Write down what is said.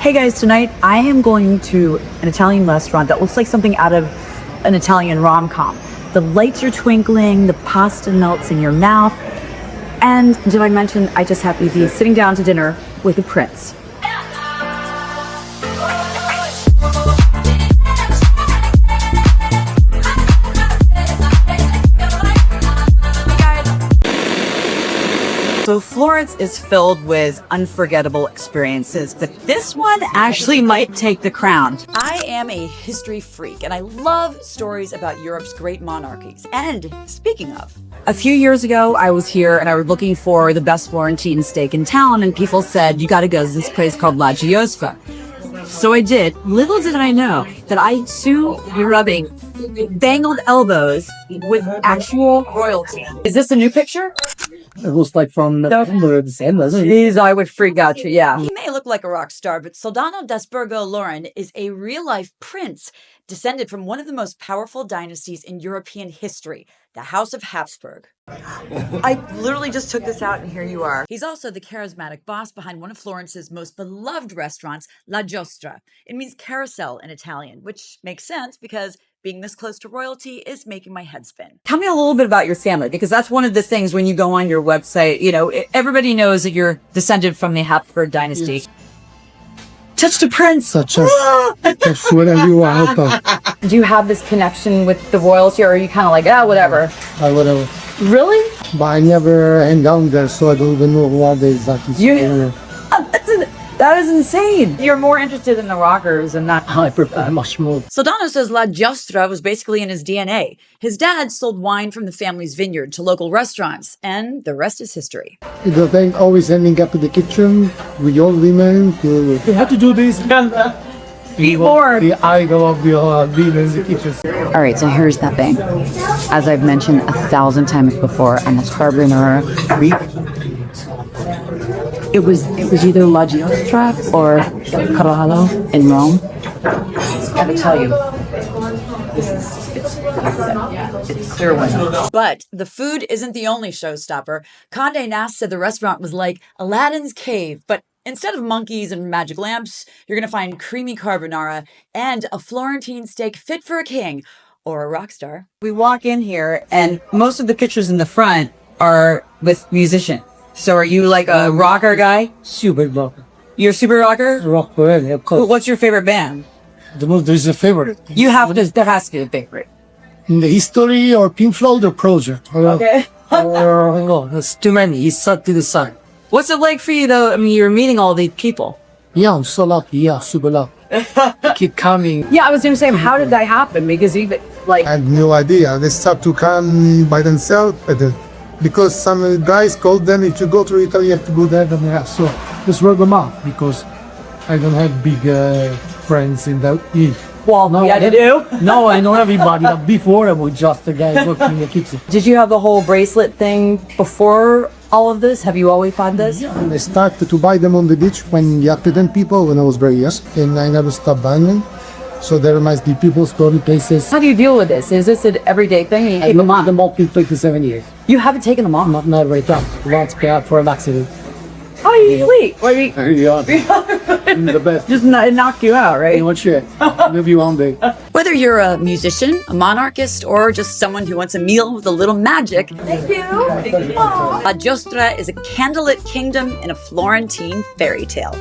Hey guys, tonight I am going to an Italian restaurant that looks like something out of an Italian rom-com. The lights are twinkling, the pasta melts in your mouth, and did I mention I just happened to be sitting down to dinner with the prince. So Florence is filled with unforgettable experiences, but this one actually might take the crown. I am a history freak, and I love stories about Europe's great monarchies. And speaking of, a few years ago, I was here and I was looking for the best Florentine steak in town, and people said, you gotta go to this place called La Giostra. So I did. Little did I know that I'd soon be rubbing bangled elbows with actual royalty. Is this a new picture? It looks like from the same, doesn't it? Jeez, I would freak out you, yeah. He may look like a rock star, but Soldano d'Asburgo Loren is a real-life prince descended from one of the most powerful dynasties in European history, the House of Habsburg. I literally just took this out and here you are. He's also the charismatic boss behind one of Florence's most beloved restaurants, La Giostra. It means carousel in Italian, which makes sense because being this close to royalty is making my head spin. Tell me a little bit about your family, because that's one of the things when you go on your website, you know, everybody knows that you're descended from the Habsburg dynasty. Yes. Touch the prince! Such a whatever you want. Do you have this connection with the royalty, or are you kind of like, whatever? Whatever. Really? But I never hang down there, so I don't even know what they exactly say. That is insane. You're more interested in the rockers and not... I prefer much more. Soldano says La Giostra was basically in his DNA. His dad sold wine from the family's vineyard to local restaurants, and the rest is history. The thing always ending up in the kitchen with old women. You have to do this. Be bored. The idol of your women in the kitchen. All right, so here's that thing. As I've mentioned 1,000 times before, and it's carbonara. It was either La Giostra or Corallo in Rome. I gotta tell you, it's clear winner. But the food isn't the only showstopper. Condé Nast said the restaurant was like Aladdin's cave, but instead of monkeys and magic lamps, you're gonna find creamy carbonara and a Florentine steak fit for a king or a rock star. We walk in here, and most of the pictures in the front are with musicians. So are you like a rocker guy? Super rocker. You're a super rocker? Rocker, of course. What's your favorite band? There's a favorite. You have to, there has to be a favorite. In the history or Pink Floyd or Project. Okay. No, there's too many. It's up to the side. What's it like for you though? I mean, you're meeting all these people. Yeah, I'm so lucky. Yeah, super lucky. Keep coming. Yeah, I was going to say, how did that happen? Because even like... I had no idea. They start to come by themselves. Because some guys called them, if you go to Italy, you have to go there. So just rub them out because I don't have big friends in that. Well, no, yeah, you do? No, I know everybody. Before I was just a guy working in the kitchen. Did you have the whole bracelet thing before all of this? Have you always had this? Yeah, and I started to buy them on the beach when the accident people when I was very young, and I never stopped buying them. So there must be people, story places. How do you deal with this? Is this an everyday thing? You keep them on? Them all 27 years. You haven't taken them off? Not right now. Once paid for an accident. Oh, you sweet. What do you... The best. Just it knocked you out, right? Hey, what's your Live you one day. Whether you're a musician, a monarchist, or just someone who wants a meal with a little magic, Thank you. La Giostra is a candlelit kingdom in a Florentine fairy tale.